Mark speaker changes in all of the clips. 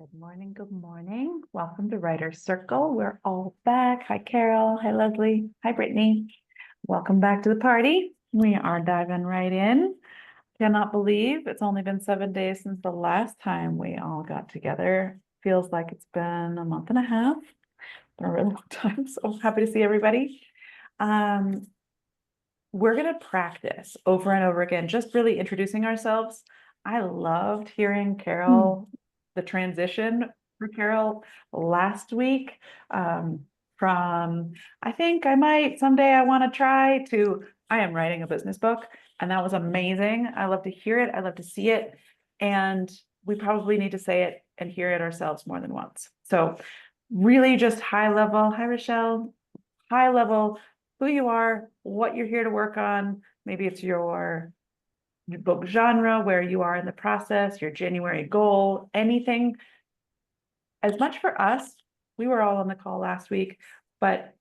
Speaker 1: Good morning. Good morning. Welcome to Writer's Circle. We're all back. Hi, Carol. Hi, Leslie. Hi, Brittany. Welcome back to the party. We are diving right in. Cannot believe it's only been 7 days since the last time we all got together. Feels like it's been a month and a half. Been a really long time. So happy to see everybody. We're going to practice over and over again, just really introducing ourselves. I loved hearing Carol, the transition for Carol last week, from I think I might someday I want to try to I am writing a business book. And that was amazing. I love to hear it. I love to see it. And we probably need to say it and hear it ourselves more than once. So really just high level. Hi, Rochelle. High level, who you are, what you're here to work on. Maybe it's your book genre, where you are in the process, your January goal, anything. As much for us, we were all on the call last week, but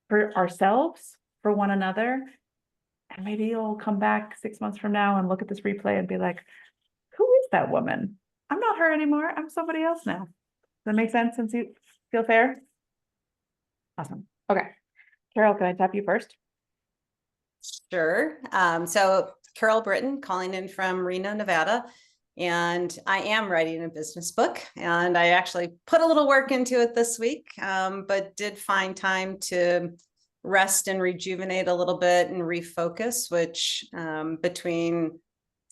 Speaker 1: for ourselves, for one another, and maybe you'll come back 6 months from now and look at this replay and be like, who is that woman? I'm not her anymore. I'm somebody else now. Does that make sense? Since you feel fair? Awesome. Okay. Carol, can I tap you first?
Speaker 2: Sure. So Carol Britton calling in from Reno, Nevada, and I am writing a business book, and I actually put a little work into it this week, but did find time to rest and rejuvenate a little bit and refocus, which between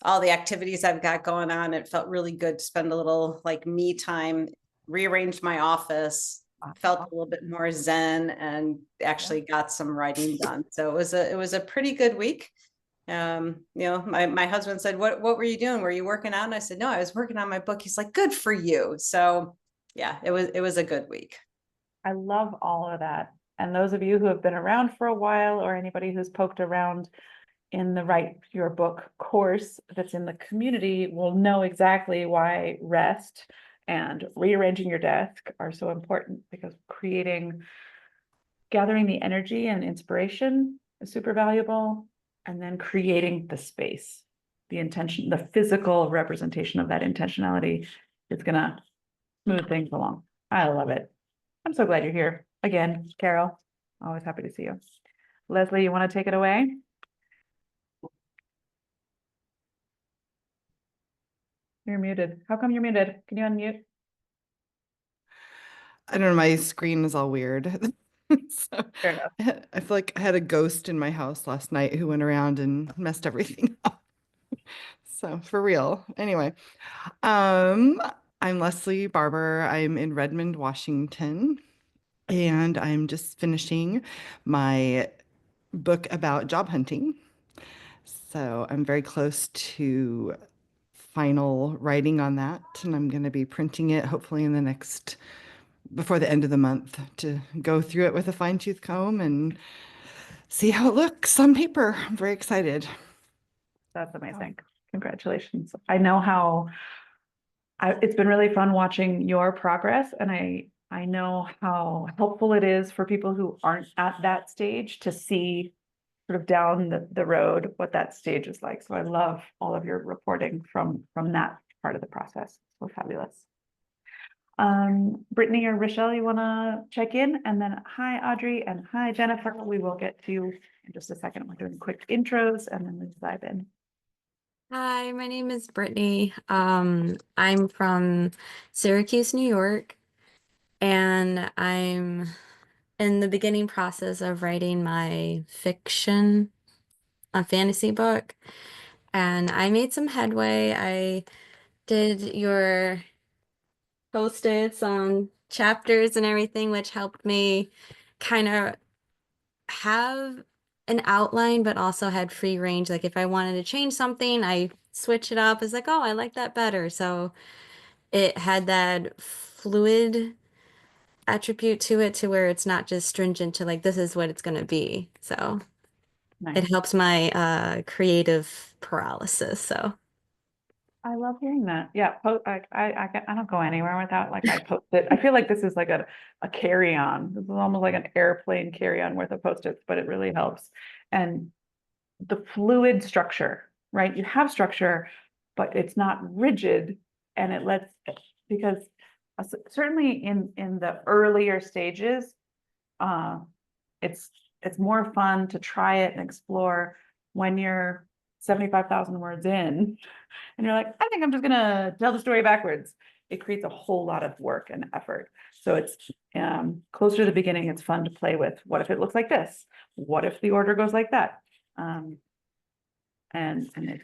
Speaker 2: all the activities I've got going on, it felt really good to spend a little like me time, rearrange my office, felt a little bit more zen, and actually got some writing done. So it was a pretty good week. My husband said, what were you doing? Were you working out? And I said, no, I was working on my book. He's like, good for you. So yeah, it was a good week.
Speaker 1: I love all of that. And those of you who have been around for a while, or anybody who's poked around in the Write Your Book course that's in the community, will know exactly why rest and rearranging your desk are so important, because gathering the energy and inspiration is super valuable. And then creating the space, the intention, the physical representation of that intentionality is going to smooth things along. I love it. I'm so glad you're here again, Carol. Always happy to see you. Leslie, you want to take it away? You're muted. How come you're muted? Can you unmute?
Speaker 3: I don't know, my screen is all weird. So
Speaker 1: Fair enough.
Speaker 3: I feel like I had a ghost in my house last night who went around and messed everything up. So for real. Anyway, I'm Leslie Barber. I'm in Redmond, Washington, and I'm just finishing my book about job hunting. So I'm very close to final writing on that, and I'm going to be printing it hopefully in the next before the end of the month to go through it with a fine-tooth comb and see how it looks on paper. I'm very excited.
Speaker 1: That's amazing. Congratulations. I know how it's been really fun watching your progress, and I know how helpful it is for people who aren't at that stage to see sort of down the road what that stage is like. So I love all of your reporting from that part of the process. So fabulous. Brittany or Rochelle, you want to check in? And then hi, Audrey, and hi, Jennifer. We will get to you in just a second. We're doing quick intros and then we dive in.
Speaker 4: Hi, my name is Brittany. I'm from Syracuse, New York, and I'm in the beginning process of writing my fiction, a fantasy book. And I made some headway. I did your post-its on chapters and everything, which helped me kind of have an outline, but also had free range. Like if I wanted to change something, I switch it up. It's like, oh, I like that better. So it had that fluid attribute to it, to where it's not just stringent to like, this is what it's going to be. So
Speaker 1: Nice.
Speaker 4: it helps my creative paralysis. So
Speaker 1: I love hearing that. Yeah, I don't go anywhere without like I post it. I feel like this is like a carry-on. This is almost like an airplane carry-on worth of post-its, but it really helps. And the fluid structure, right? You have structure, but it's not rigid, and it lets, because certainly in the earlier stages, uh, it's more fun to try it and explore when you're 75,000 words in and you're like, I think I'm just gonna tell the story backwards. It creates a whole lot of work and effort. So it's closer to the beginning, it's fun to play with. What if it looks like this? What if the order goes like that? And it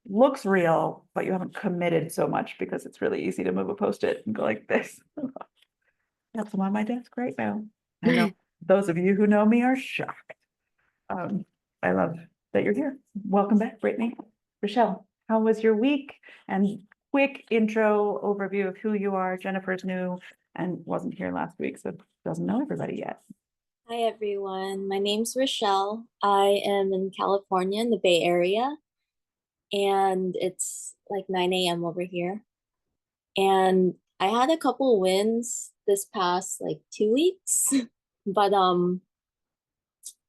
Speaker 1: looks real, but you haven't committed so much because it's really easy to move a Post-it and go like this. That's on my desk right now. I know those of you who know me are shocked. I love that you're here. Welcome back, Brittany. Rochelle, how was your week? And quick intro overview of who you are. Jennifer's new and wasn't here last week, so doesn't know everybody yet.
Speaker 4: Hi everyone, my name's Rochelle. I am in California in the Bay Area, and it's like 9 a.m. over here. And I had a couple wins this past like 2 weeks, but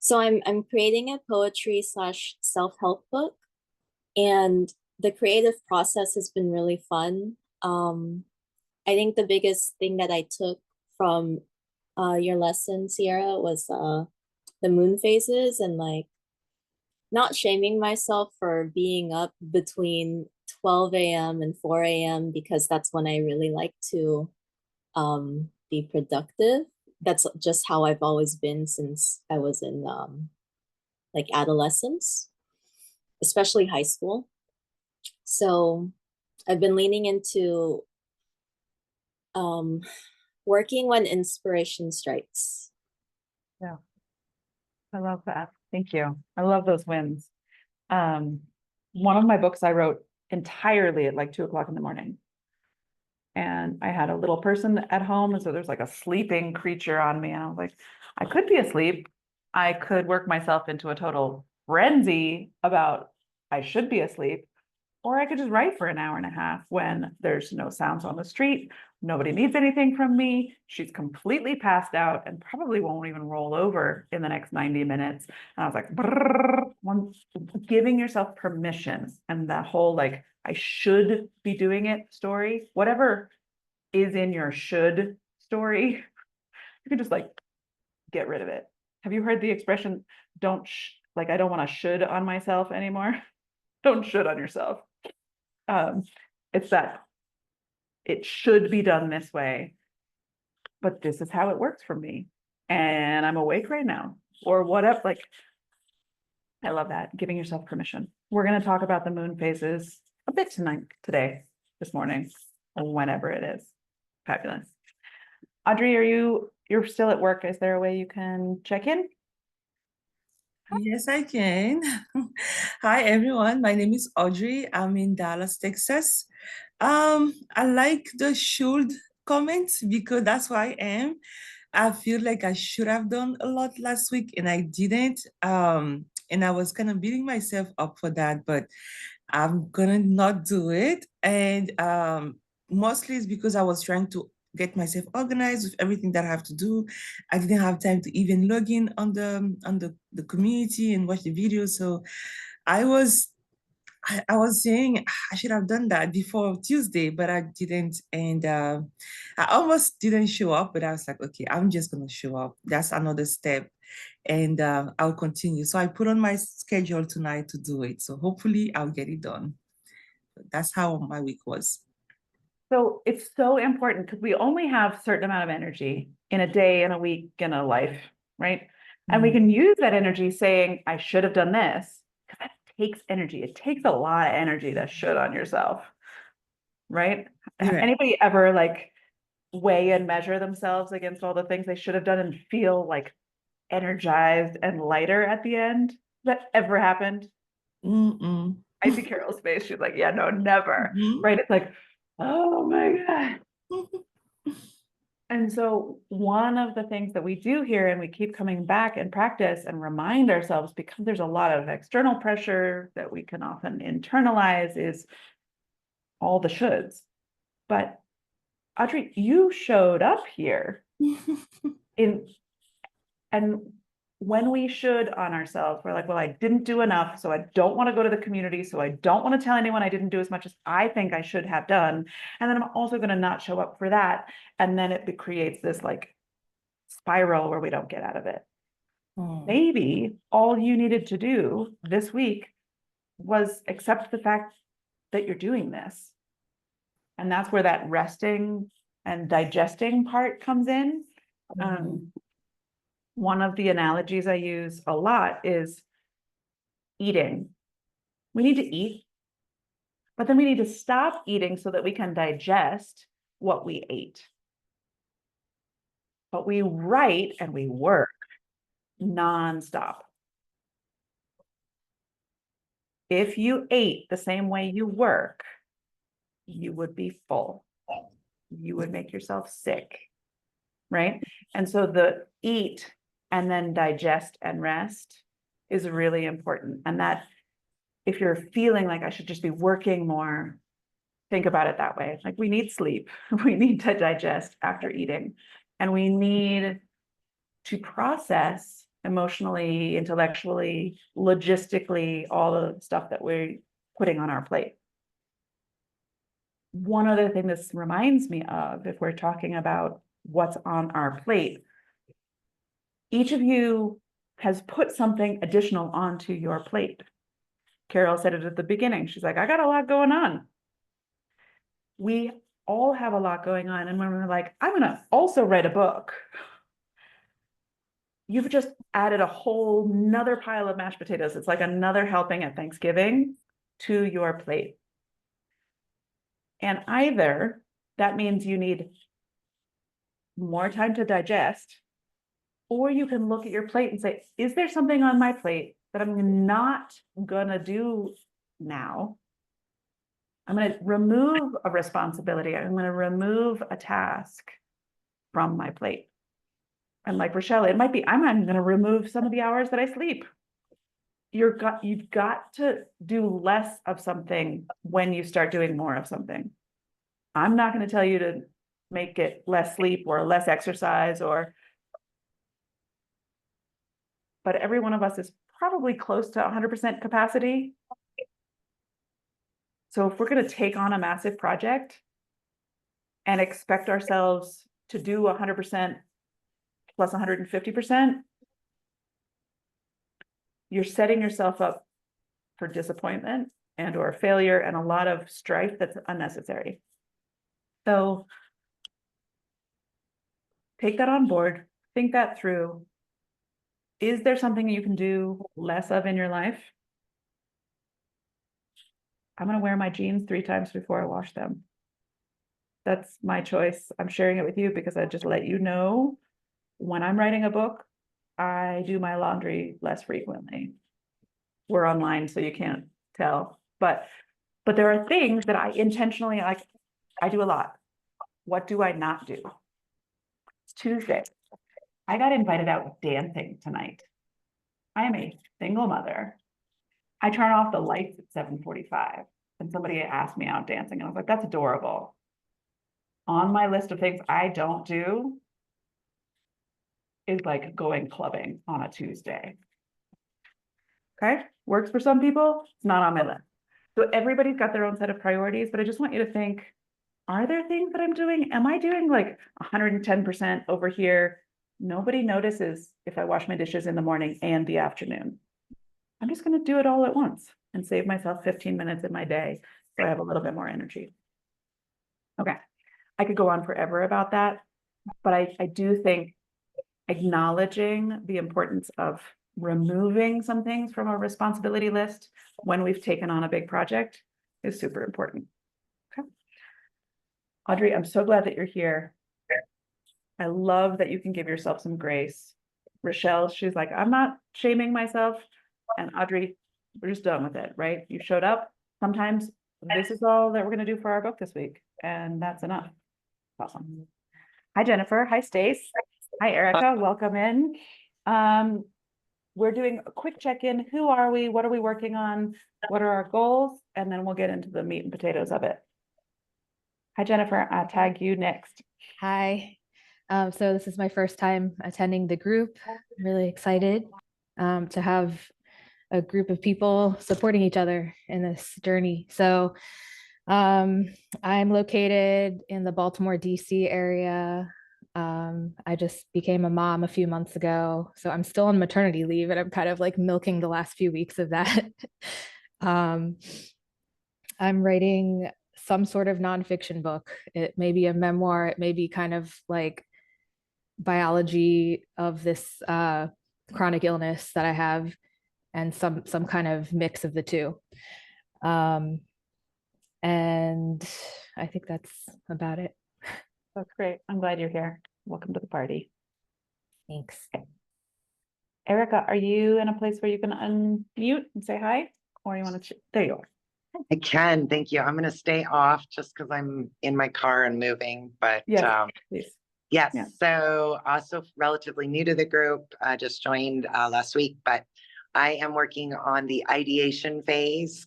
Speaker 4: so I'm creating a poetry / self-help book, and the creative process has been really fun. I think the biggest thing that I took from your lesson, Sierra, was the moon phases, and like not shaming myself for being up between 12 a.m. and 4 a.m. because that's when I really like to be productive. That's just how I've always been since I was in like adolescence, especially high school. So I've been leaning into working when inspiration strikes.
Speaker 1: Yeah, I love that. Thank you. I love those wins. One of my books I wrote entirely at like 2 o'clock in the morning. And I had a little person at home, and so there's like a sleeping creature on me. And I was like, I could be asleep. I could work myself into a total frenzy about I should be asleep, or I could just write for an hour and a half when there's no sounds on the street. Nobody needs anything from me. She's completely passed out and probably won't even roll over in the next 90 minutes. And I was like, giving yourself permission, and that whole like, I should be doing it story, whatever is in your should story, you can just like get rid of it. Have you heard the expression, like, I don't want to should on myself anymore? Don't should on yourself. It's that it should be done this way, but this is how it works for me. And I'm awake right now, or whatever. Like, I love that, giving yourself permission. We're going to talk about the moon phases a bit today, this morning, or whenever it is. Fabulous. Audrey, you're still at work. Is there a way you can check in?
Speaker 5: Yes, I can. Hi, everyone. My name is Audrey. I'm in Dallas, Texas. I like the should comments because that's who I am. I feel like I should have done a lot last week and I didn't. And I was kind of beating myself up for that, but I'm gonna not do it. And mostly it's because I was trying to get myself organized with everything that I have to do. I didn't have time to even log in on the community and watch the video. So I was saying I should have done that before Tuesday, but I didn't. And I almost didn't show up, but I was like, okay, I'm just gonna show up. That's another step. And I'll continue. So I put on my schedule tonight to do it. So hopefully I'll get it done. That's how my week was.
Speaker 1: So it's so important because we only have a certain amount of energy in a day, in a week, in a life, right? And we can use that energy saying, I should have done this, because that takes energy. It takes a lot of energy to should on yourself, right?
Speaker 5: Right.
Speaker 1: Anybody ever like weigh and measure themselves against all the things they should have done and feel like energized and lighter at the end? Has that ever happened? I see Carol's face. She's like, yeah, no, never. Right? It's like, oh my God. And so one of the things that we do here, and we keep coming back and practice and remind ourselves, because there's a lot of external pressure that we can often internalize, is all the shoulds. But Audrey, you showed up here and when we should on ourselves, we're like, well, I didn't do enough, so I don't want to go to the community, so I don't want to tell anyone I didn't do as much as I think I should have done. And then I'm also going to not show up for that. And then it creates this like spiral where we don't get out of it.
Speaker 5: Mm.
Speaker 1: Maybe all you needed to do this week was accept the fact that you're doing this. And that's where that resting and digesting part comes in. One of the analogies I use a lot is eating. We need to eat, but then we need to stop eating so that we can digest what we ate. But we write and we work nonstop. If you ate the same way you work, you would be full. You would make yourself sick, right? And so the eat and then digest and rest is really important. And that if you're feeling like I should just be working more, think about it that way. Like we need sleep, we need to digest after eating, and we need to process emotionally, intellectually, logistically, all the stuff that we're putting on our plate. One other thing this reminds me of, if we're talking about what's on our plate, each of you has put something additional onto your plate. Carol said it at the beginning. She's like, I got a lot going on. We all have a lot going on. And when we're like, I'm going to also write a book, you've just added a whole nother pile of mashed potatoes. It's like another helping at Thanksgiving to your plate. And either that means you need more time to digest, or you can look at your plate and say, is there something on my plate that I'm not gonna do now? I'm gonna remove a responsibility. I'm gonna remove a task from my plate. And like Rochelle, it might be, I'm gonna remove some of the hours that I sleep. You've got to do less of something when you start doing more of something. I'm not going to tell you to make it less sleep or less exercise but every one of us is probably close to 100% capacity. So if we're going to take on a massive project and expect ourselves to do 100% plus 150%, you're setting yourself up for disappointment and or failure and a lot of strife that's unnecessary. So take that on board, think that through. Is there something you can do less of in your life? I'm going to wear my jeans 3 times before I wash them. That's my choice. I'm sharing it with you because I just let you know when I'm writing a book, I do my laundry less frequently. We're online, so you can't tell, but there are things that I intentionally, like, I do a lot. What do I not do? It's Tuesday. I got invited out dancing tonight. I am a single mother. I turn off the lights at 7:45 and somebody asked me out dancing and I was like, that's adorable. On my list of things I don't do is like going clubbing on a Tuesday. Okay, works for some people, it's not on my list. So everybody's got their own set of priorities, but I just want you to think, are there things that I'm doing? Am I doing like 110% over here? Nobody notices if I wash my dishes in the morning and the afternoon. I'm just going to do it all at once and save myself 15 minutes in my day so I have a little bit more energy. Okay, I could go on forever about that, but I do think acknowledging the importance of removing some things from a responsibility list when we've taken on a big project is super important. Okay. Audrey, I'm so glad that you're here. I love that you can give yourself some grace. Rochelle, she's like, I'm not shaming myself. And Audrey, we're just done with it, right? You showed up. Sometimes this is all that we're going to do for our book this week, and that's enough. Awesome. Hi, Jennifer. Hi, Stace. Hi, Erica. Welcome in. We're doing a quick check-in. Who are we? What are we working on? What are our goals? And then we'll get into the meat and potatoes of it. Hi, Jennifer. I'll tag you next.
Speaker 6: Hi, So this is my first time attending the group. I'm really excited to have a group of people supporting each other in this journey. So I'm located in the Baltimore, DC area. I just became a mom a few months ago, so I'm still on maternity leave and I'm kind of like milking the last few weeks of that. I'm writing some sort of nonfiction book. It may be a memoir, it may be kind of like biology of this chronic illness that I have, and some kind of mix of the two. And I think that's about it.
Speaker 1: That's great. I'm glad you're here. Welcome to the party.
Speaker 6: Thanks.
Speaker 1: Erica, are you in a place where you can unmute and say hi? Or you want to, there you are.
Speaker 7: I can, thank you. I'm gonna stay off just because I'm in my car and moving, but
Speaker 1: Yes, please.
Speaker 7: yes,
Speaker 1: Yeah.
Speaker 7: so also relatively new to the group, just joined last week, but I am working on the ideation phase,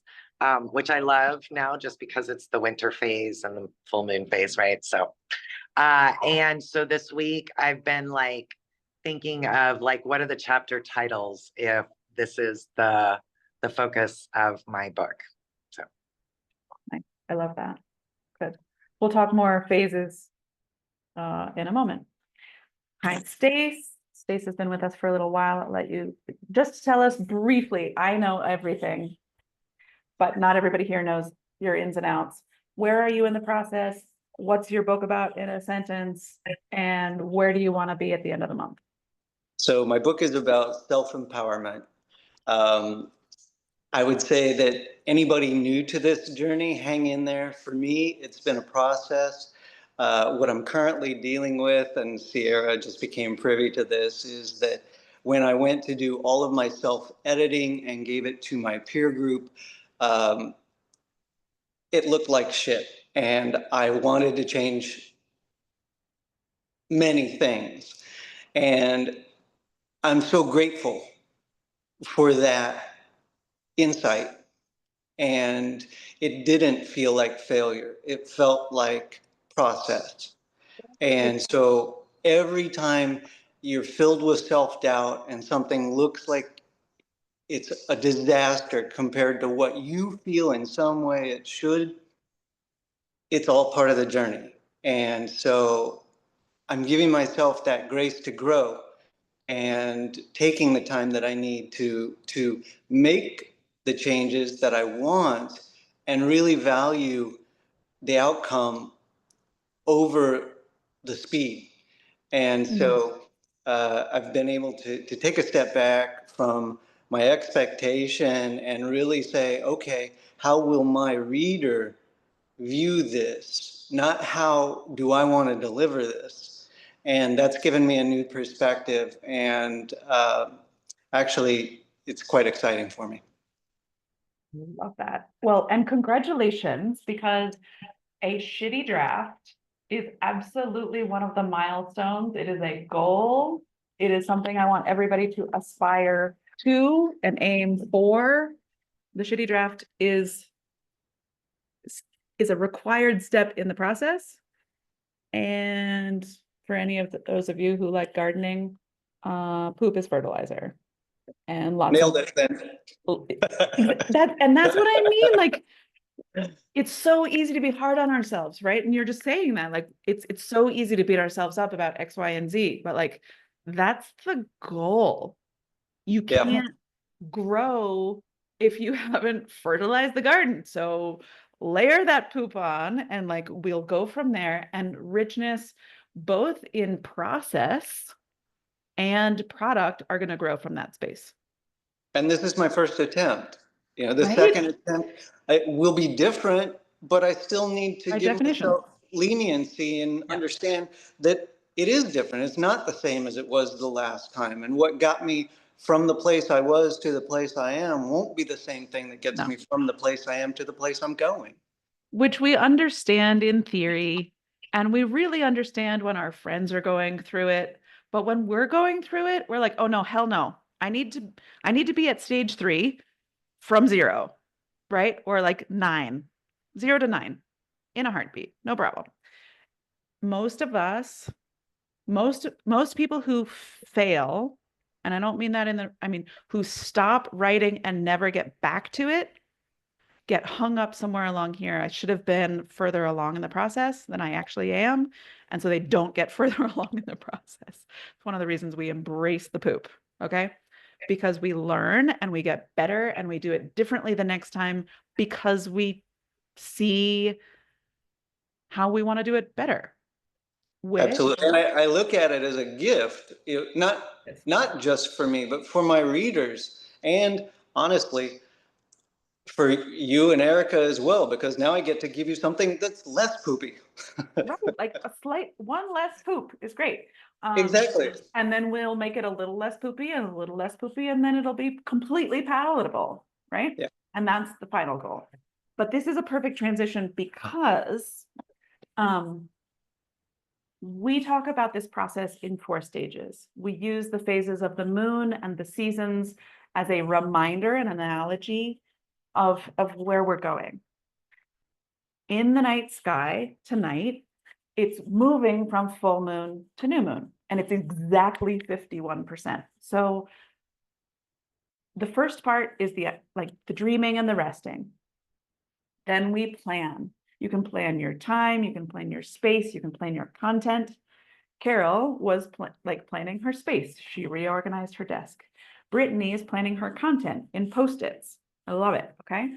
Speaker 7: which I love now just because it's the winter phase and the full moon phase, right? So, and so this week I've been like thinking of like, what are the chapter titles if this is the focus of my book? So.
Speaker 1: I love that. Good. We'll talk more phases in a moment. Hi, Stace. Stace has been with us for a little while. I'll let you just tell us briefly. I know everything, but not everybody here knows your ins and outs. Where are you in the process? What's your book about in a sentence? And where do you want to be at the end of the month?
Speaker 8: So my book is about self-empowerment. I would say that anybody new to this journey, hang in there. For me, it's been a process. What I'm currently dealing with, and Sierra just became privy to this, is that when I went to do all of my self-editing and gave it to my peer group, it looked like shit. And I wanted to change many things. And I'm so grateful for that insight. And it didn't feel like failure. It felt like process. And so every time you're filled with self-doubt and something looks like it's a disaster compared to what you feel in some way it should, it's all part of the journey. And so I'm giving myself that grace to grow and taking the time that I need to make the changes that I want and really value the outcome over the speed. And so I've been able to take a step back from my expectation and really say, okay, how will my reader view this? Not how do I want to deliver this? And that's given me a new perspective. And actually, it's quite exciting for me.
Speaker 1: Love that. Well, and congratulations, because a shitty draft is absolutely one of the milestones. It is a goal. It is something I want everybody to aspire to and aim for. The shitty draft is a required step in the process. And for any of those of you who like gardening, poop is fertilizer. And lots
Speaker 8: Nailed
Speaker 1: of
Speaker 8: it then.
Speaker 1: that's what I mean. Like, it's so easy to be hard on ourselves, right? And you're just saying that, like, it's so easy to beat ourselves up about X, Y, and Z, but like, that's the goal. You
Speaker 8: Yeah.
Speaker 1: can't grow if you haven't fertilized the garden. So layer that poop on and like, we'll go from there. And richness, both in process and product, are going to grow from that space.
Speaker 8: And this is my first attempt. You know, the
Speaker 1: Right?
Speaker 8: second attempt will be different, but I still need to
Speaker 1: By
Speaker 8: give
Speaker 1: definition.
Speaker 8: myself leniency and understand that it is different. It's not the same as it was the last time. And what got me from the place I was to the place I am won't be the same thing that gets
Speaker 1: No.
Speaker 8: me from the place I am to the place I'm going.
Speaker 1: Which we understand in theory, and we really understand when our friends are going through it. But when we're going through it, we're like, oh no, hell no. I need to be at stage 3 from 0, right? Or like 9, 0 to 9 in a heartbeat, no problem. Most of us most people who fail, and I don't mean that I mean, who stop writing and never get back to it, get hung up somewhere along here. I should have been further along in the process than I actually am. And so they don't get further along in the process. It's one of the reasons we embrace the poop. Okay. Because we learn and we get better and we do it differently the next time because we see how we want to do it better.
Speaker 8: Absolutely. And I look at it as a gift, not just for me, but for my readers. And honestly, for you and Erica as well, because now I get to give you something that's less poopy.
Speaker 1: Right, like a slight one less poop is great.
Speaker 8: Exactly.
Speaker 1: And then we'll make it a little less poopy and a little less poopy, and then it'll be completely palatable, right?
Speaker 8: Yeah.
Speaker 1: And that's the final goal. But this is a perfect transition because we talk about this process in 4 stages. We use the phases of the moon and the seasons as a reminder and an analogy of where we're going. In the night sky tonight, it's moving from full moon to new moon, and it's exactly 51%. So the first part is the dreaming and the resting. Then we plan. You can plan your time, you can plan your space, you can plan your content. Carol was planning her space. She reorganized her desk. Brittany is planning her content in Post-its. I love it, okay?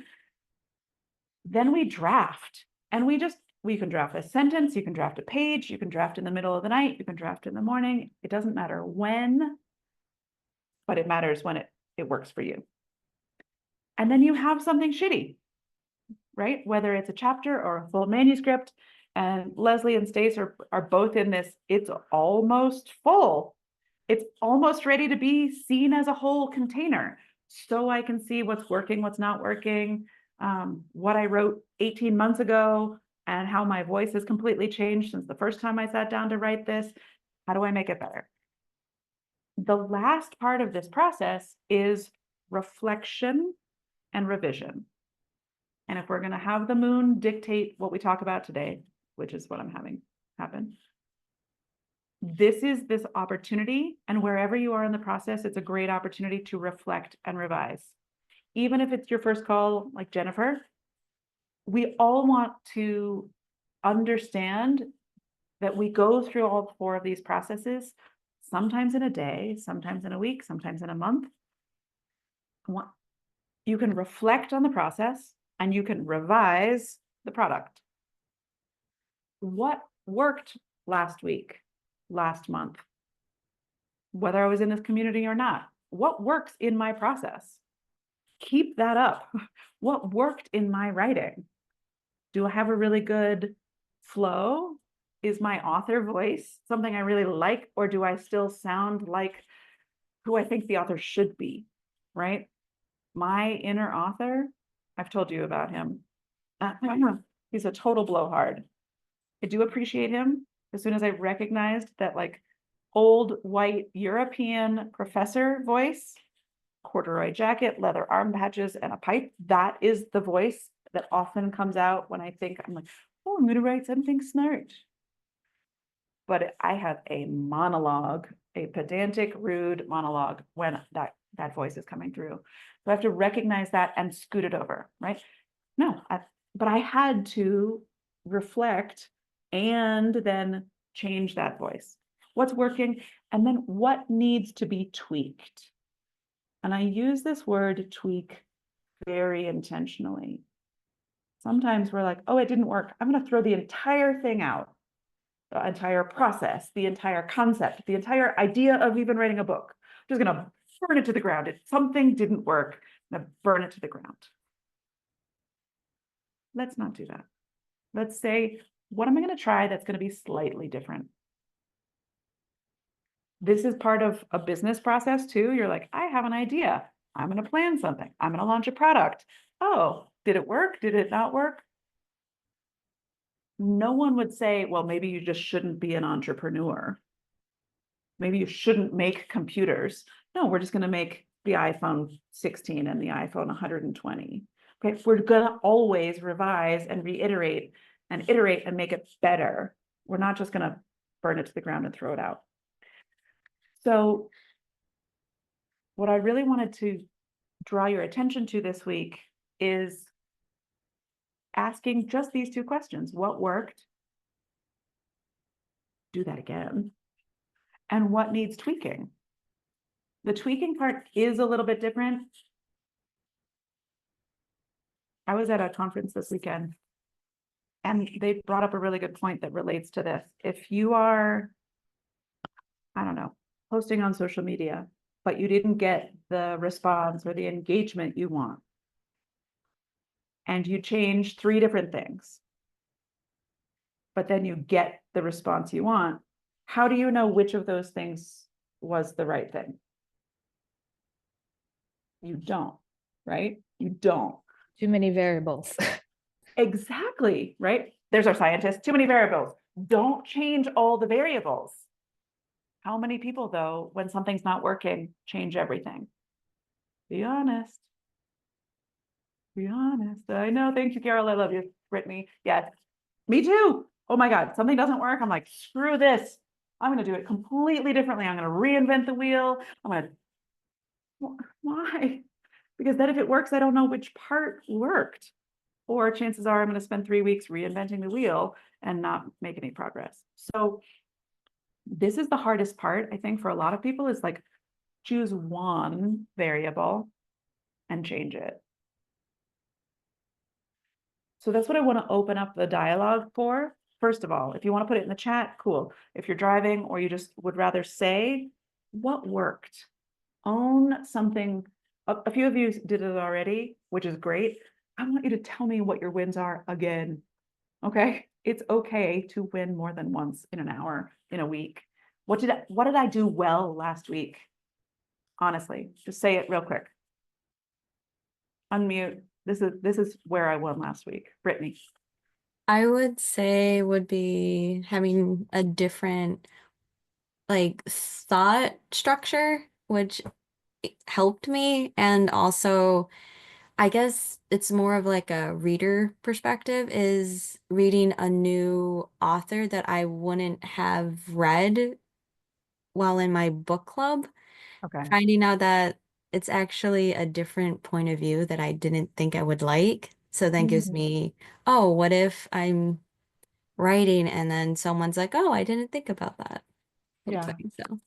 Speaker 1: Then we draft, and we can draft a sentence, you can draft a page, you can draft in the middle of the night, you can draft in the morning. It doesn't matter when, but it matters when it works for you. And then you have something shitty, right? Whether it's a chapter or a full manuscript, and Leslie and Stace are both in this, it's almost full. It's almost ready to be seen as a whole container. So I can see what's working, what's not working, what I wrote 18 months ago, and how my voice has completely changed since the first time I sat down to write this. How do I make it better? The last part of this process is reflection and revision. And if we're going to have the moon dictate what we talk about today, which is what I'm having happen, this is this opportunity, and wherever you are in the process, it's a great opportunity to reflect and revise. Even if it's your first call, like Jennifer, we all want to understand that we go through all 4 of these processes, sometimes in a day, sometimes in a week, sometimes in a month. You can reflect on the process and you can revise the product. What worked last week, last month, whether I was in this community or not? What works in my process? Keep that up. What worked in my writing? Do I have a really good flow? Is my author voice something I really like, or do I still sound like who I think the author should be, right? My inner author, I've told you about him. He's a total blowhard. I do appreciate him. As soon as I recognized that old white European professor voice, corduroy jacket, leather arm patches, and a pipe, that is the voice that often comes out when I'm like, oh, I'm gonna write something smart. But I have a monologue, a pedantic, rude monologue when that voice is coming through. So I have to recognize that and scoot it over, right? No, but I had to reflect and then change that voice. What's working, and then what needs to be tweaked. And I use this word tweak very intentionally. Sometimes we're like, oh, it didn't work. I'm going to throw the entire thing out, the entire process, the entire concept, the entire idea of even writing a book. I'm just going to burn it to the ground. If something didn't work, I'm going to burn it to the ground. Let's not do that. Let's say, what am I going to try that's going to be slightly different? This is part of a business process too. You're like, I have an idea. I'm going to plan something. I'm going to launch a product. Oh, did it work? Did it not work? No one would say, well, maybe you just shouldn't be an entrepreneur. Maybe you shouldn't make computers. No, we're just going to make the iPhone 16 and the iPhone 120. Okay, we're going to always revise and reiterate and iterate and make it better. We're not just going to burn it to the ground and throw it out. So what I really wanted to draw your attention to this week is asking just these two questions. What worked? Do that again. And what needs tweaking? The tweaking part is a little bit different. I was at a conference this weekend and they brought up a really good point that relates to this. If you are, I don't know, posting on social media, but you didn't get the response or the engagement you want, and you change 3 different things, but then you get the response you want, how do you know which of those things was the right thing? You don't, right? You don't.
Speaker 6: Too many variables.
Speaker 1: Exactly, right? There's our scientist, too many variables. Don't change all the variables. How many people, though, when something's not working, change everything? Be honest. Be honest. I know. Thank you, Carol. I love you, Brittany. Yes, me too. Oh my God, something doesn't work. I'm like, screw this. I'm going to do it completely differently. I'm going to reinvent the wheel. I'm going to, why? Because then if it works, I don't know which part worked. Or chances are I'm going to spend 3 weeks reinventing the wheel and not make any progress. So this is the hardest part, I think, for a lot of people, is like, choose one variable and change it. So that's what I want to open up the dialogue for. First of all, if you want to put it in the chat, cool. If you're driving or you just would rather say, what worked? Own something. A few of you did it already, which is great. I want you to tell me what your wins are again. Okay? It's okay to win more than once in an hour, in a week. What did I do well last week? Honestly, just say it real quick. Unmute. This is where I won last week. Brittany.
Speaker 4: I would say would be having a different like thought structure, which helped me. And also, I guess it's more of like a reader perspective, is reading a new author that I wouldn't have read while in my book club,
Speaker 1: Okay.
Speaker 4: finding out that it's actually a different point of view that I didn't think I would like. So then gives me, oh, what if I'm writing and then someone's like, oh, I didn't think about that.
Speaker 1: Yeah.
Speaker 4: Something. So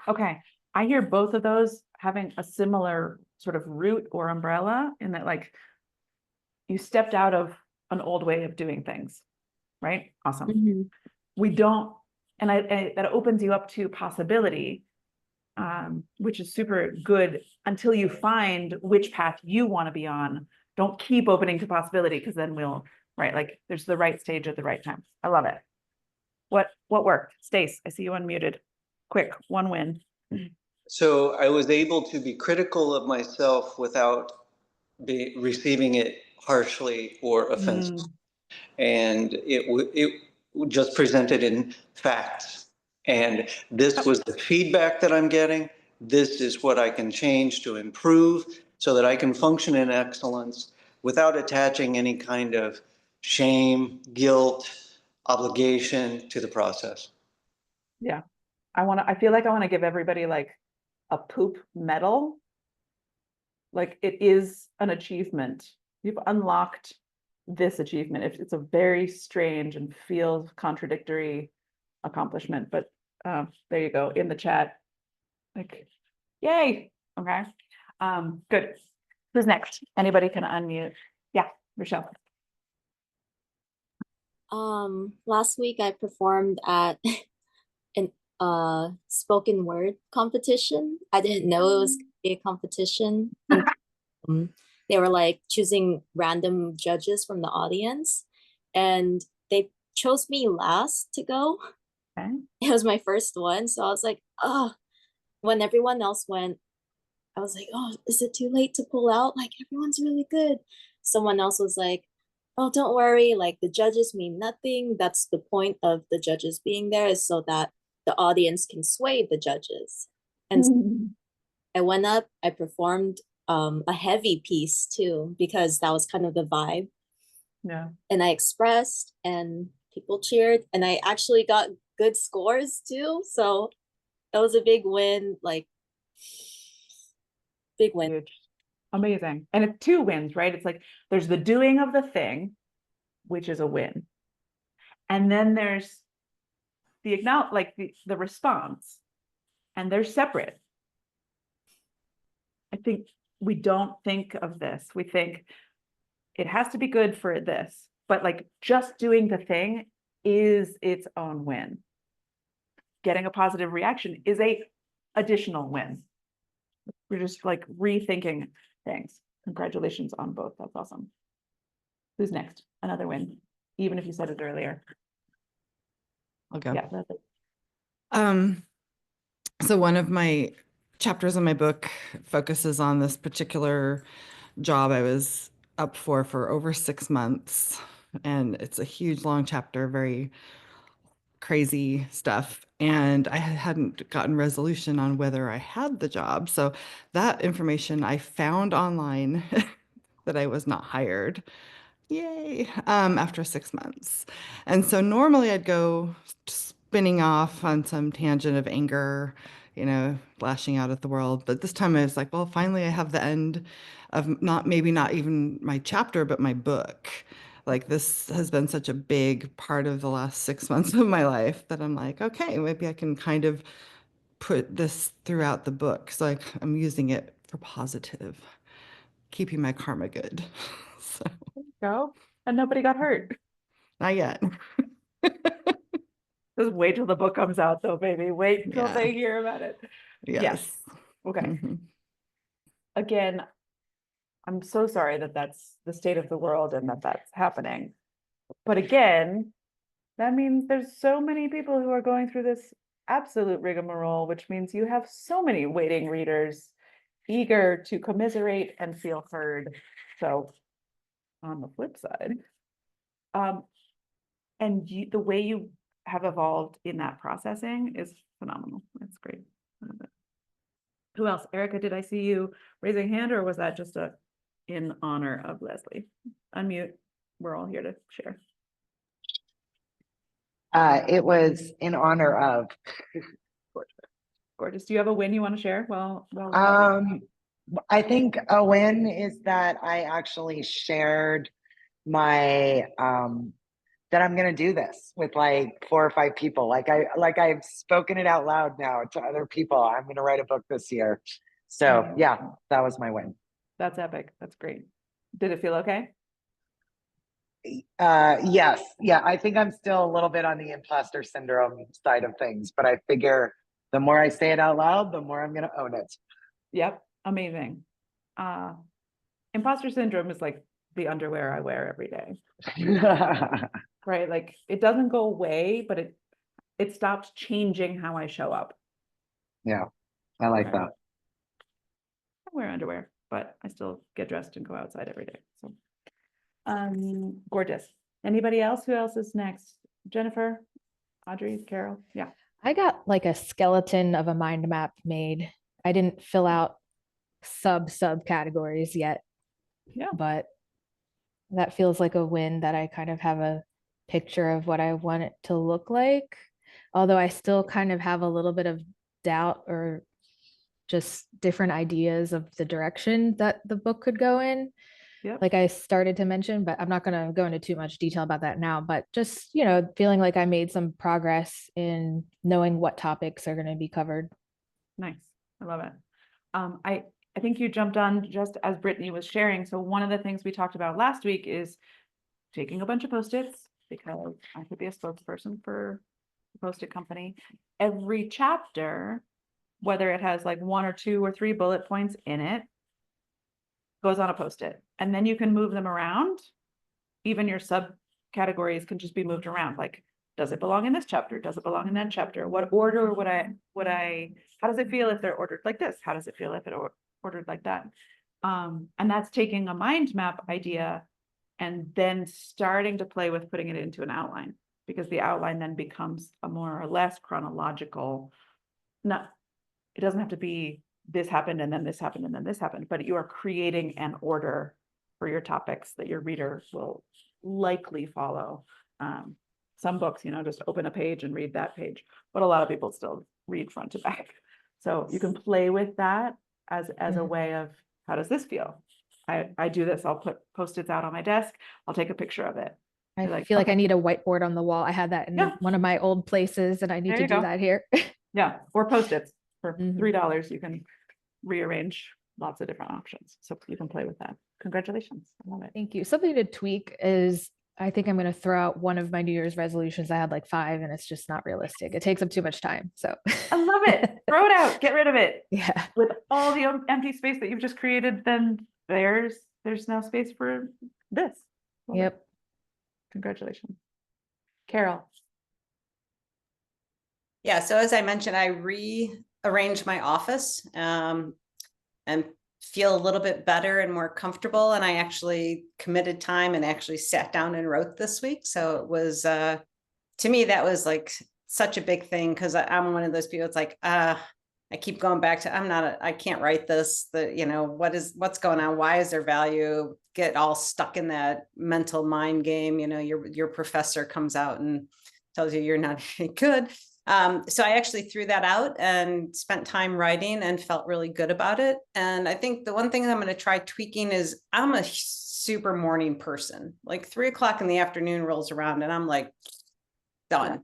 Speaker 1: Okay. I hear both of those having a similar sort of root or umbrella, in that, like, you stepped out of an old way of doing things, right? Awesome. We don't, and I that opens you up to possibility, which is super good, until you find which path you want to be on. Don't keep opening to possibility, because then we'll, right, like, there's the right stage at the right time. I love it. What worked? Stace, I see you unmuted. Quick, one win.
Speaker 8: So I was able to be critical of myself without receiving it harshly or offensive. And it just presented in facts. And this was the feedback that I'm getting. This is what I can change to improve so that I can function in excellence without attaching any kind of shame, guilt, obligation to the process.
Speaker 1: Yeah. I feel like I want to give everybody like a poop medal. Like, it is an achievement. You've unlocked this achievement. It's a very strange and feels contradictory accomplishment, but there you go in the chat. Like, yay. Okay. Good. Who's next? Anybody can unmute. Yeah, Rochelle.
Speaker 9: Last week I performed at an spoken word competition. I didn't know it was gonna be a competition. They were like choosing random judges from the audience, and they chose me last to go.
Speaker 1: Okay.
Speaker 9: It was my first one, so I was like, oh, when everyone else went, I was like, oh, is it too late to pull out? Like, everyone's really good. Someone else was like, oh, don't worry, like the judges mean nothing. That's the point of the judges being there, is so that the audience can sway the judges. And so I went up, I performed a heavy piece too, because that was kind of the vibe.
Speaker 1: Yeah.
Speaker 9: And I expressed and people cheered, and I actually got good scores too. So that was a big win, like big win.
Speaker 1: Huge. Amazing. And it's 2 wins, right? It's like there's the doing of the thing, which is a win. And then there's the the response. And they're separate. I think we don't think of this. We think it has to be good for this, but like just doing the thing is its own win. Getting a positive reaction is a additional win. We're just like rethinking things. Congratulations on both. That's awesome. Who's next? Another win, even if you said it earlier.
Speaker 3: I'll go.
Speaker 1: Yeah, that's it.
Speaker 3: So one of my chapters in my book focuses on this particular job I was up for over 6 months. And it's a huge, long chapter, very crazy stuff. And I hadn't gotten resolution on whether I had the job. So that information I found online that I was not hired. Yay, after 6 months. And so normally I'd go spinning off on some tangent of anger, lashing out at the world. But this time I was like, well, finally I have the end of maybe not even my chapter, but my book. Like this has been such a big part of the last 6 months of my life that I'm like, okay, maybe I can kind of put this throughout the book. So I'm using it for positive, keeping my karma good. So
Speaker 1: Go. And nobody got hurt.
Speaker 3: not yet.
Speaker 1: Just wait till the book comes out though, baby. Wait until
Speaker 3: Yeah.
Speaker 1: they hear about it.
Speaker 3: Yes.
Speaker 1: Okay.
Speaker 3: Mhm.
Speaker 1: Again, I'm so sorry that that's the state of the world and that that's happening. But again, that means there's so many people who are going through this absolute rigmarole, which means you have so many waiting readers eager to commiserate and feel heard. So on the flip side, and the way you have evolved in that processing is phenomenal. That's great. I love it. Who else? Erica, did I see you raising hand, or was that just in honor of Leslie? Unmute. We're all here to share.
Speaker 7: It was in honor of.
Speaker 1: Gorgeous. Do you have a win you want to share? Well,
Speaker 7: I think a win is that I actually shared my that I'm gonna do this with like 4 or 5 people. Like I've spoken it out loud now to other people. I'm gonna write a book this year. So yeah, that was my win.
Speaker 1: That's epic. That's great. Did it feel okay?
Speaker 7: Yes. Yeah, I think I'm still a little bit on the imposter syndrome side of things, but I figure the more I say it out loud, the more I'm gonna own it.
Speaker 1: Yep. Amazing. Imposter syndrome is like the underwear I wear every day, right? Like it doesn't go away, but it stops changing how I show up.
Speaker 7: Yeah, I like that.
Speaker 1: I wear underwear, but I still get dressed and go outside every day. So, gorgeous. Anybody else? Who else is next? Jennifer, Audrey, Carol? Yeah.
Speaker 6: I got like a skeleton of a mind map made. I didn't fill out sub categories yet.
Speaker 1: Yeah.
Speaker 6: But that feels like a win that I kind of have a picture of what I want it to look like. Although I still kind of have a little bit of doubt or just different ideas of the direction that the book could go in.
Speaker 1: Yep.
Speaker 6: Like I started to mention, but I'm not going to go into too much detail about that now, but just, feeling like I made some progress in knowing what topics are going to be covered.
Speaker 1: Nice. I love it. I think you jumped on just as Brittany was sharing. So one of the things we talked about last week is taking a bunch of Post-its, because I could be a spokesperson for the Post-it company. Every chapter, whether it has like 1 or 2 or 3 bullet points in it, goes on a Post-it, and then you can move them around. Even your subcategories can just be moved around. Like, does it belong in this chapter? Does it belong in that chapter? What order would I, how does it feel if they're ordered like this? How does it feel if it ordered like that? And that's taking a mind map idea and then starting to play with putting it into an outline, because the outline then becomes a more or less chronological. It doesn't have to be this happened and then this happened and then this happened, but you are creating an order for your topics that your reader will likely follow. some books, just open a page and read that page, but a lot of people still read front to back. So you can play with that as a way of, how does this feel? I do this, I'll put Post-its out on my desk, I'll take a picture of it.
Speaker 6: I
Speaker 1: You're like,
Speaker 6: feel like I
Speaker 1: okay.
Speaker 6: need a whiteboard on the wall. I had that in
Speaker 1: Yeah.
Speaker 6: one of my old places and I need
Speaker 1: There
Speaker 6: to
Speaker 1: you
Speaker 6: do
Speaker 1: go.
Speaker 6: that here.
Speaker 1: Yeah, or Post-its for
Speaker 6: Mhm.
Speaker 1: $3, you can rearrange lots of different options. So you can play with that. Congratulations. I love it.
Speaker 6: Thank you. Something to tweak is I think I'm going to throw out one of my New Year's resolutions. I had like 5 and it's just not realistic. It takes up too much time. So
Speaker 1: I love it. Throw it out, get rid of it.
Speaker 6: yeah.
Speaker 1: With all the empty space that you've just created, then there's now space for this. Love it.
Speaker 6: Yep.
Speaker 1: Congratulations. Carol.
Speaker 2: Yeah, so as I mentioned, I rearranged my office and feel a little bit better and more comfortable. And I actually committed time and actually sat down and wrote this week. So it was, to me, that was like such a big thing because I'm one of those people. It's like, I keep going back to, I can't write this, what's going on? Why is there value? Get all stuck in that mental mind game. Your professor comes out and tells you you're not very good. So I actually threw that out and spent time writing and felt really good about it. And I think the one thing that I'm going to try tweaking is I'm a super morning person. Like 3 o'clock in the afternoon rolls around and I'm like done.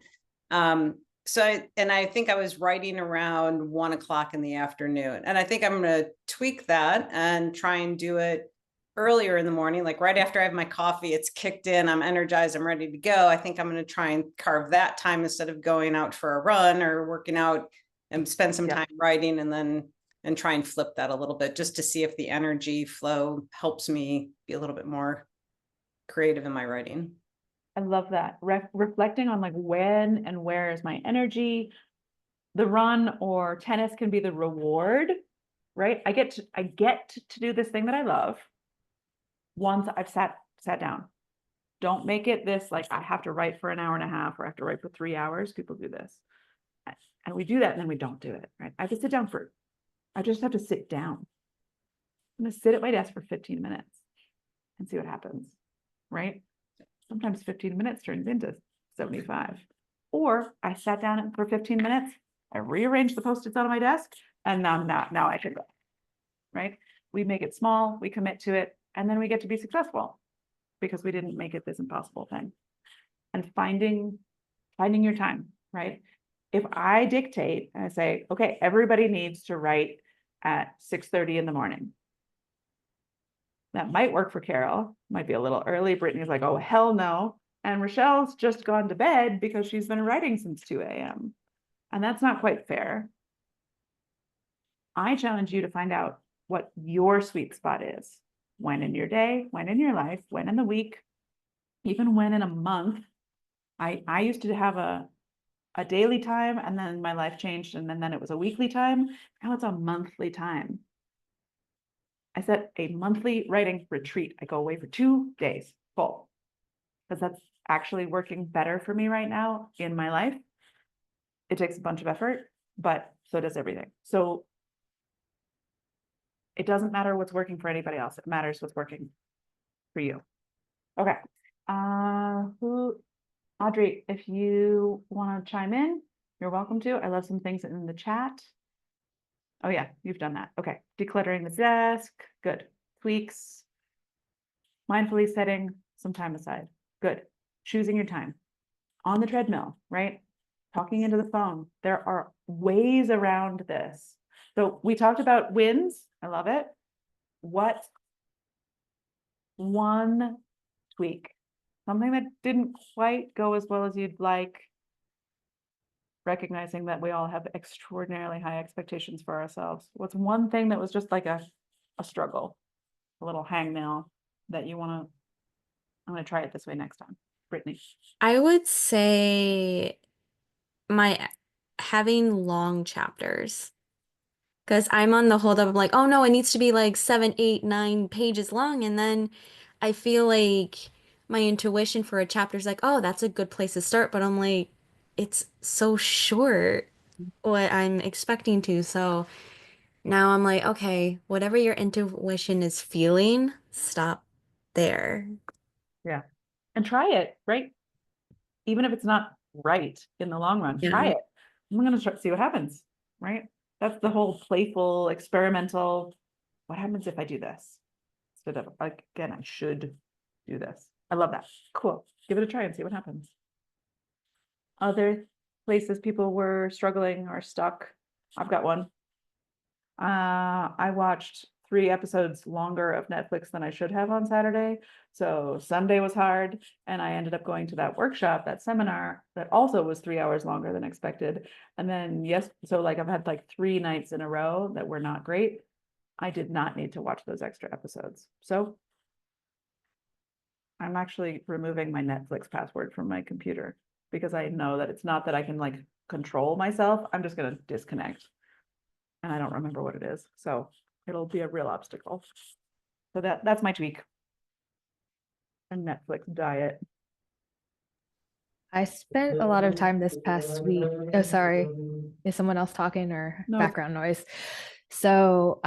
Speaker 2: So I think I was writing around 1 o'clock in the afternoon. And I think I'm going to tweak that and try and do it earlier in the morning, like right after I have my coffee, it's kicked in, I'm energized, I'm ready to go. I think I'm going to try and carve that time instead of going out for a run or working out and spend some time writing and try and flip that a little bit just to see if the energy flow helps me be a little bit more creative in my writing.
Speaker 1: I love that. Reflecting on like when and where is my energy. The run or tennis can be the reward, right? I get to do this thing that I love once I've sat down. Don't make it this like I have to write for an hour and a half or I have to write for 3 hours. People do this. And we do that and then we don't do it, right? I have to sit down I just have to sit down. I'm gonna sit at my desk for 15 minutes and see what happens, right? Sometimes 15 minutes turns into 75. Or I sat down for 15 minutes, I rearranged the Post-its on my desk, and now I can go, right? We make it small, we commit to it, and then we get to be successful because we didn't make it this impossible thing. And finding your time, right? If I dictate and I say, okay, everybody needs to write at 6:30 in the morning. That might work for Carol, might be a little early. Brittany's like, oh, hell no. And Rochelle's just gone to bed because she's been writing since 2 a.m. And that's not quite fair. I challenge you to find out what your sweet spot is. When in your day, when in your life, when in the week, even when in a month. I used to have a daily time and then my life changed and then it was a weekly time. Now it's a monthly time. I set a monthly writing retreat. I go away for 2 days full because that's actually working better for me right now in my life. It takes a bunch of effort, but so does everything. So it doesn't matter what's working for anybody else. It matters what's working for you. Okay. Audrey, if you want to chime in, you're welcome to. I love some things in the chat. Oh yeah, you've done that. Okay. Decluttering the desk. Good. Tweaks. Mindfully setting some time aside. Good. Choosing your time. On the treadmill, right? Talking into the phone. There are ways around this. So we talked about wins. I love it. What one tweak? Something that didn't quite go as well as you'd like. Recognizing that we all have extraordinarily high expectations for ourselves. What's one thing that was just like a struggle, a little hangnail that you want to, I'm going to try it this way next time. Brittany.
Speaker 4: I would say my having long chapters. Because I'm on the hold up of like, oh no, it needs to be like 7, 8, 9 pages long. And then I feel like my intuition for a chapter is like, oh, that's a good place to start. But I'm like, it's so short what I'm expecting to. So now I'm like, okay, whatever your intuition is feeling, stop there.
Speaker 1: Yeah. And try it, right? even if it's not right in the long run,
Speaker 4: Yeah.
Speaker 1: try it. I'm gonna see what happens, right? That's the whole playful, experimental, what happens if I do this? Instead of, like, again, I should do this. I love that. Cool. Give it a try and see what happens. Other places people were struggling or stuck. I've got one. I watched 3 episodes longer of Netflix than I should have on Saturday. So Sunday was hard, and I ended up going to that workshop, that seminar that also was 3 hours longer than expected. And then yes, so like I've had like 3 nights in a row that were not great. I did not need to watch those extra episodes. So I'm actually removing my Netflix password from my computer because I know that it's not that I can like control myself. I'm just gonna disconnect. And I don't remember what it is. So it'll be a real obstacle. So that's my tweak. A Netflix diet.
Speaker 6: I spent a lot of time this past week. Oh, sorry. Is someone else talking or
Speaker 1: No.
Speaker 6: background noise? So,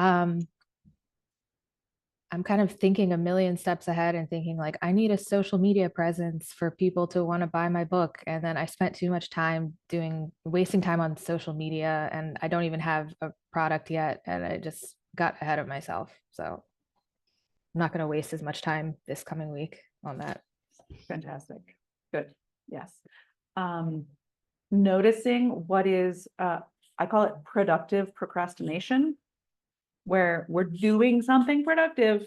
Speaker 6: I'm kind of thinking a million steps ahead and thinking like, I need a social media presence for people to want to buy my book. And then I spent too much time wasting time on social media, and I don't even have a product yet. And I just got ahead of myself. So I'm not going to waste as much time this coming week on that.
Speaker 1: Fantastic. Good. Yes. Noticing what is, I call it productive procrastination, where we're doing something productive,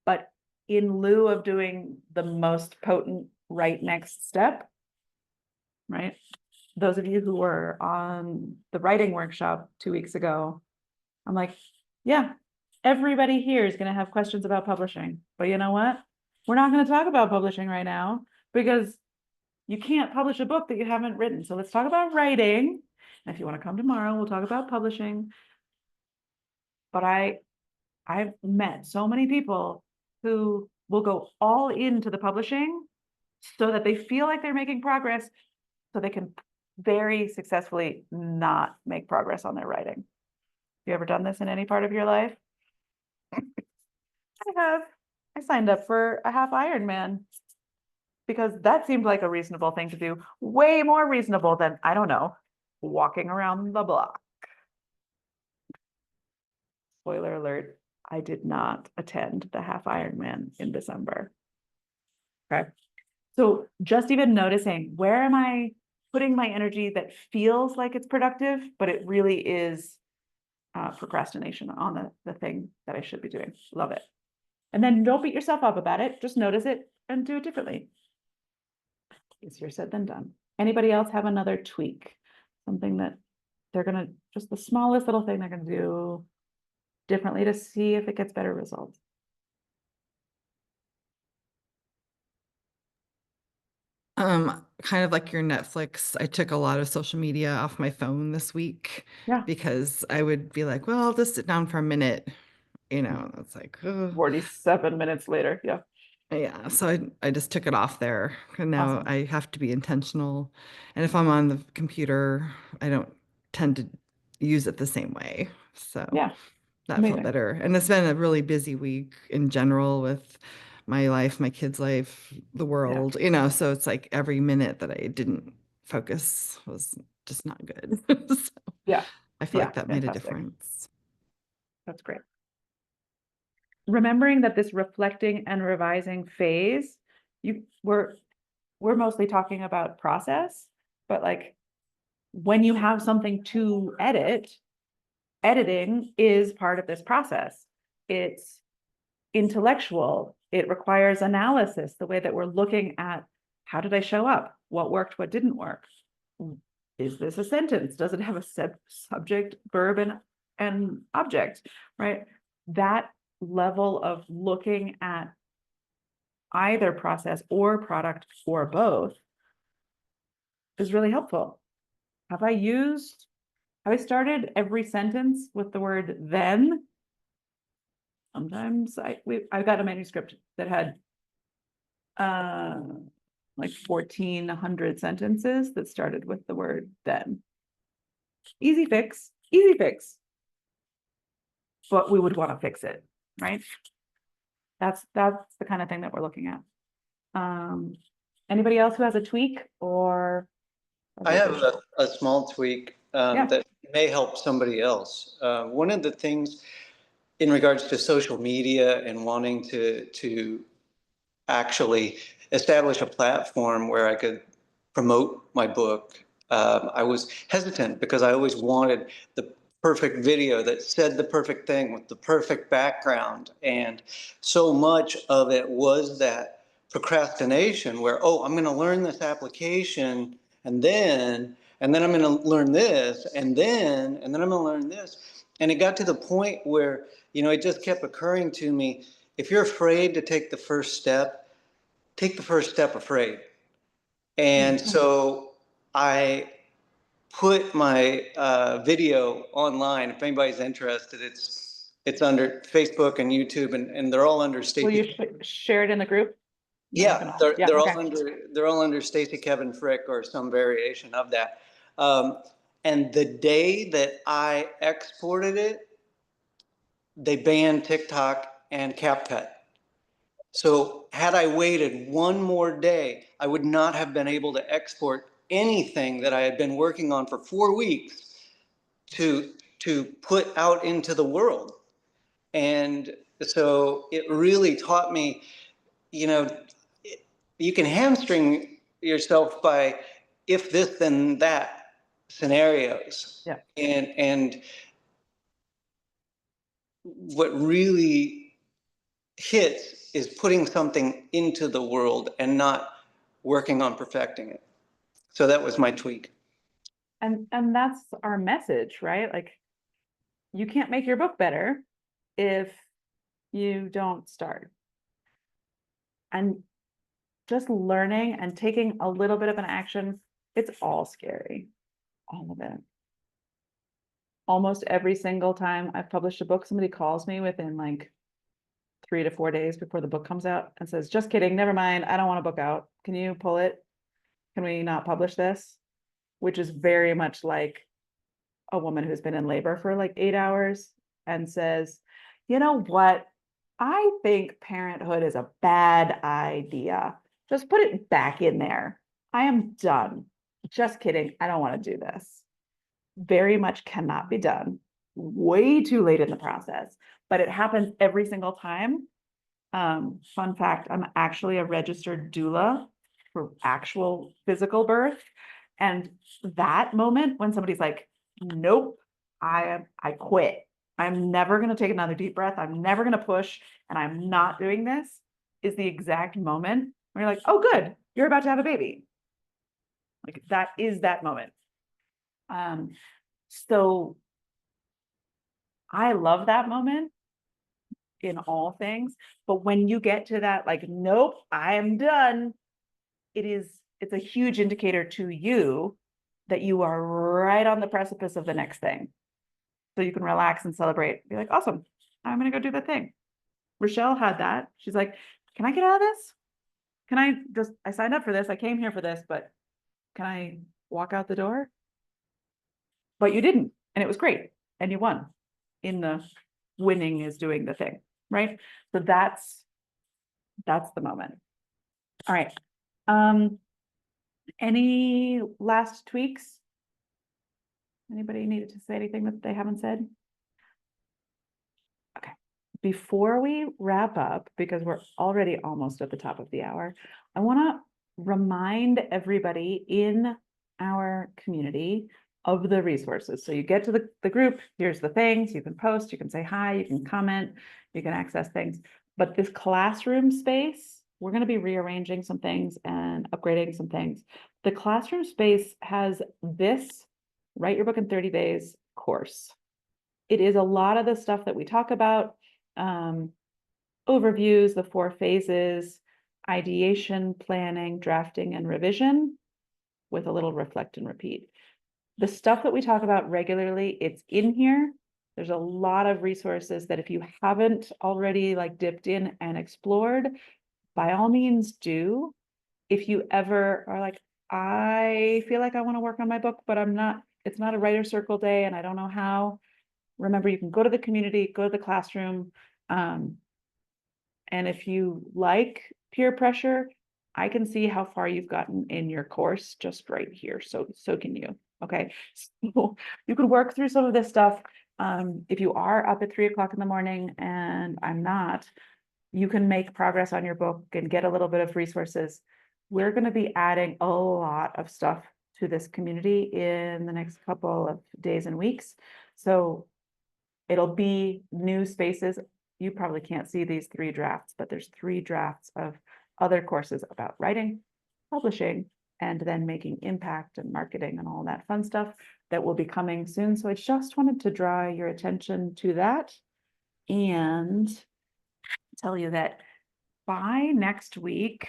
Speaker 1: but in lieu of doing the most potent right next step, right? Those of you who were on the writing workshop 2 weeks ago, I'm like, yeah, everybody here is going to have questions about publishing, but you know what? We're not going to talk about publishing right now because you can't publish a book that you haven't written. So let's talk about writing. And if you want to come tomorrow, we'll talk about publishing. But I've met so many people who will go all into the publishing so that they feel like they're making progress, so they can very successfully not make progress on their writing. You ever done this in any part of your life? I have. I signed up for a half Ironman because that seemed like a reasonable thing to do, way more reasonable than, I don't know, walking around the block. Spoiler alert, I did not attend the half Ironman in December. Okay. So just even noticing, where am I putting my energy that feels like it's productive, but it really is procrastination on the thing that I should be doing. Love it. And then don't beat yourself up about it. Just notice it and do it differently. Easier said than done. Anybody else have another tweak? Something that they're gonna, just the smallest little thing they're gonna do differently to see if it gets better results.
Speaker 3: Kind of like your Netflix, I took a lot of social media off my phone this week.
Speaker 1: Yeah.
Speaker 3: Because I would be like, well, I'll just sit down for a minute, it's like,
Speaker 1: 47 minutes later, yeah.
Speaker 3: yeah, so I just took it off there. And now
Speaker 1: Awesome.
Speaker 3: I have to be intentional. And if I'm on the computer, I don't tend to use it the same way. So
Speaker 1: Yeah,
Speaker 3: that
Speaker 1: amazing.
Speaker 3: felt better. And it's been a really busy week in general with my life, my kids' life, the world, so it's like every minute that I didn't focus was just not good. So
Speaker 1: Yeah,
Speaker 3: I feel
Speaker 1: yeah,
Speaker 3: like that made a
Speaker 1: fantastic.
Speaker 3: difference.
Speaker 1: That's great. Remembering that this reflecting and revising phase, we're mostly talking about process, but like when you have something to edit, editing is part of this process. It's intellectual. It requires analysis, the way that we're looking at how did I show up? What worked, what didn't work? Is this a sentence? Does it have a subject, verb, and object, right? That level of looking at either process or product or both is really helpful. Have I started every sentence with the word then? Sometimes I got a manuscript that had like 1,400 sentences that started with the word then. Easy fix, but we would want to fix it, right? That's the kind of thing that we're looking at. Anybody else who has a tweak or?
Speaker 8: I have a small tweak
Speaker 1: Yeah.
Speaker 8: that may help somebody else. One of the things in regards to social media and wanting to actually establish a platform where I could promote my book, I was hesitant because I always wanted the perfect video that said the perfect thing with the perfect background. And so much of it was that procrastination where, oh, I'm going to learn this application and then I'm going to learn this and then I'm going to learn this. And it got to the point where, it just kept occurring to me, if you're afraid to take the first step, take the first step afraid. And so I put my video online. If anybody's interested, it's under Facebook and YouTube, and they're all under
Speaker 1: Will
Speaker 8: Stacey.
Speaker 1: you share it in the group?
Speaker 8: Yeah,
Speaker 1: Yeah,
Speaker 8: they're
Speaker 1: okay.
Speaker 8: all under Stacey Kevin Frick or some variation of that. And the day that I exported it, they banned TikTok and CapCut. So had I waited one more day, I would not have been able to export anything that I had been working on for 4 weeks to put out into the world. And so it really taught me, you can hamstring yourself by if this then that scenarios.
Speaker 1: Yeah.
Speaker 8: And what really hits is putting something into the world and not working on perfecting it. So that was my tweak.
Speaker 1: And that's our message, right? Like, you can't make your book better if you don't start. And just learning and taking a little bit of an action, it's all scary, all of it. Almost every single time I've published a book, somebody calls me within like 3 to 4 days before the book comes out and says, just kidding, never mind, I don't want a book out. Can you pull it? Can we not publish this? Which is very much like a woman who's been in labor for like 8 hours and says, you know what? I think parenthood is a bad idea. Just put it back in there. I am done. Just kidding. I don't want to do this. Very much cannot be done. Way too late in the process, but it happens every single time. Fun fact, I'm actually a registered doula for actual physical birth. And that moment when somebody's like, nope, I quit. I'm never going to take another deep breath. I'm never going to push, and I'm not doing this, is the exact moment where you're like, oh, good, you're about to have a baby. Like, that is that moment. So I love that moment in all things, but when you get to that, like, nope, I am done, it's a huge indicator to you that you are right on the precipice of the next thing. So you can relax and celebrate, be like, awesome, I'm gonna go do the thing. Rochelle had that. She's like, can I get out of this? I signed up for this, I came here for this, but can I walk out the door? But you didn't, and it was great, and you won. In the winning is doing the thing, right? So that's the moment. All right. Any last tweaks? Anybody needed to say anything that they haven't said? Okay. Before we wrap up, because we're already almost at the top of the hour, I want to remind everybody in our community of the resources. So you get to the group, here's the things, you can post, you can say hi, you can comment, you can access things. But this classroom space, we're going to be rearranging some things and upgrading some things. The classroom space has this Write Your Book in 30 Days course. It is a lot of the stuff that we talk about, overviews, the 4 phases, ideation, planning, drafting, and revision, with a little reflect and repeat. The stuff that we talk about regularly, it's in here. There's a lot of resources that if you haven't already like dipped in and explored, by all means do. If you ever are like, I feel like I want to work on my book, but it's not a writer circle day and I don't know how. Remember, you can go to the community, go to the classroom. And if you like peer pressure, I can see how far you've gotten in your course just right here. So can you. Okay. So you could work through some of this stuff. If you are up at 3 o'clock in the morning and I'm not, you can make progress on your book and get a little bit of resources. We're going to be adding a lot of stuff to this community in the next couple of days and weeks. So it'll be new spaces. You probably can't see these 3 drafts, but there's 3 drafts of other courses about writing, publishing, and then making impact and marketing and all that fun stuff that will be coming soon. So I just wanted to draw your attention to that and tell you that by next week,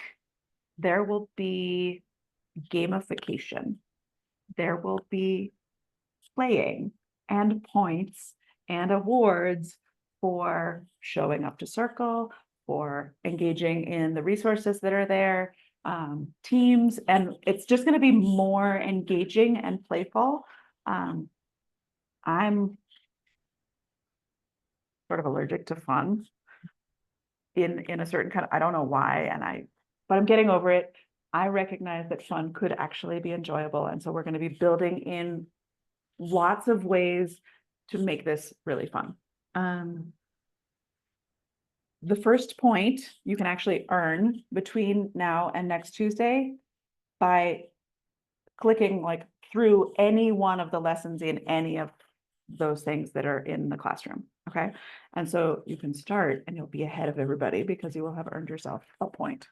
Speaker 1: there will be gamification. There will be playing and points and awards for showing up to Circle, for engaging in the resources that are there, teams, and it's just going to be more engaging and playful. I'm sort of allergic to fun in a certain kind of, I don't know why, but I'm getting over it. I recognize that fun could actually be enjoyable. And so we're going to be building in lots of ways to make this really fun. The first point you can actually earn between now and next Tuesday by clicking like through any one of the lessons in any of those things that are in the classroom. Okay. And so you can start and you'll be ahead of everybody because you will have earned yourself a point.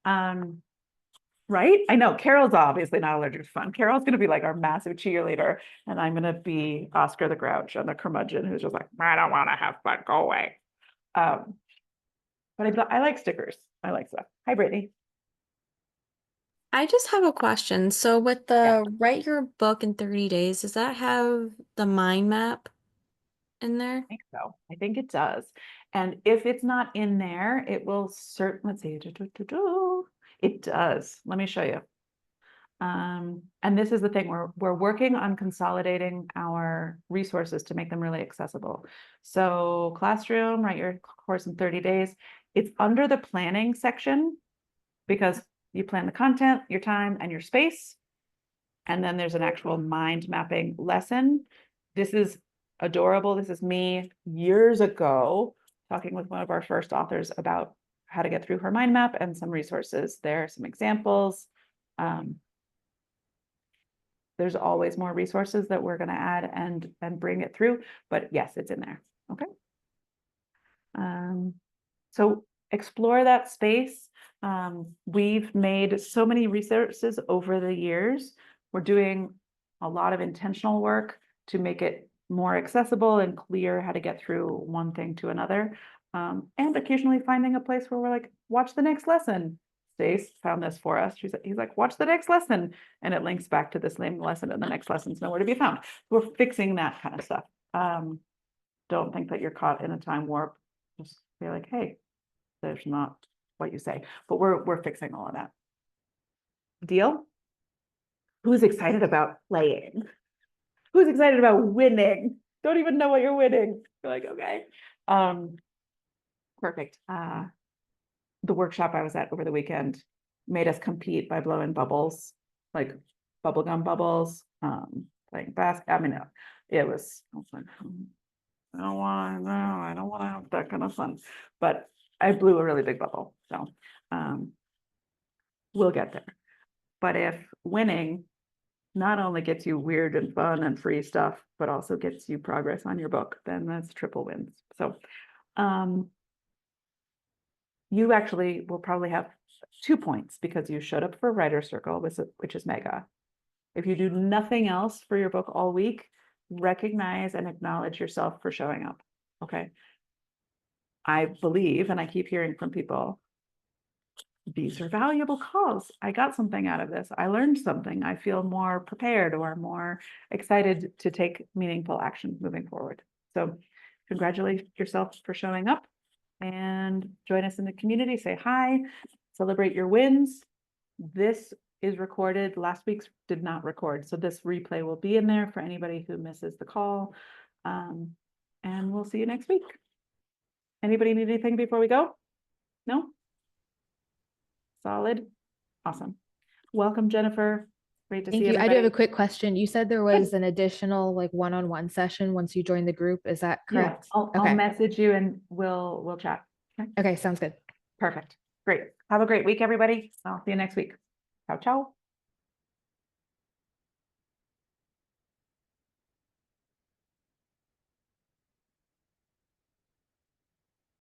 Speaker 1: Right? I know Carol's obviously not allergic to fun. Carol's going to be like our massive cheerleader, and I'm going to be Oscar the Grouch and the curmudgeon who's just like, I don't want to have fun, go away. But I like stickers. I like stuff. Hi, Brittany.
Speaker 4: I just have a question. So with the write your book in 30 days, does that have the mind map in there?
Speaker 1: I think so. I think it does. And if it's not in there, it will let's see. It does. Let me show you. And this is the thing, we're working on consolidating our resources to make them really accessible. So Classroom, write your course in 30 days. It's under the planning section because you plan the content, your time, and your space. And then there's an actual mind mapping lesson. This is adorable. This is me years ago talking with one of our first authors about how to get through her mind map and some resources there, some examples. There's always more resources that we're going to add and bring it through, but yes, it's in there. Okay. So explore that space. We've made so many resources over the years. We're doing a lot of intentional work to make it more accessible and clear how to get through one thing to another. And occasionally finding a place where we're like, watch the next lesson. Stace found this for us. He's like, watch the next lesson. And it links back to the same lesson and the next lesson's nowhere to be found. We're fixing that kind of stuff. Don't think that you're caught in a time warp. Just be like, hey, there's not what you say, but we're fixing all of that. Deal? Who's excited about playing? Who's excited about winning? Don't even know what you're winning. You're like, okay. Perfect. The workshop I was at over the weekend made us compete by blowing bubbles, like bubblegum bubbles, playing basketball. I mean, it was, I was like, I don't want to have that kind of fun, but I blew a really big bubble. So we'll get there. But if winning not only gets you weird and fun and free stuff, but also gets you progress on your book, then that's triple wins. So you actually will probably have 2 points because you showed up for Writer's Circle, which is mega. If you do nothing else for your book all week, recognize and acknowledge yourself for showing up. Okay. I believe, and I keep hearing from people, these are valuable calls. I got something out of this. I learned something. I feel more prepared or more excited to take meaningful action moving forward. So congratulate yourself for showing up and join us in the community. Say hi, celebrate your wins. This is recorded. Last week's did not record. So this replay will be in there for anybody who misses the call. And we'll see you next week. Anybody need anything before we go? No? Solid. Awesome. Welcome, Jennifer. Great to see
Speaker 6: Thank you. I do have
Speaker 1: everybody.
Speaker 6: a quick question. You said there was an additional like one-on-one session once you join the group. Is that
Speaker 1: Yeah,
Speaker 6: correct?
Speaker 1: I'll
Speaker 6: Okay.
Speaker 1: message you and we'll chat. Okay,
Speaker 6: Okay, sounds good.
Speaker 1: perfect. Great. Have a great week, everybody. I'll see you next week. Ciao, ciao.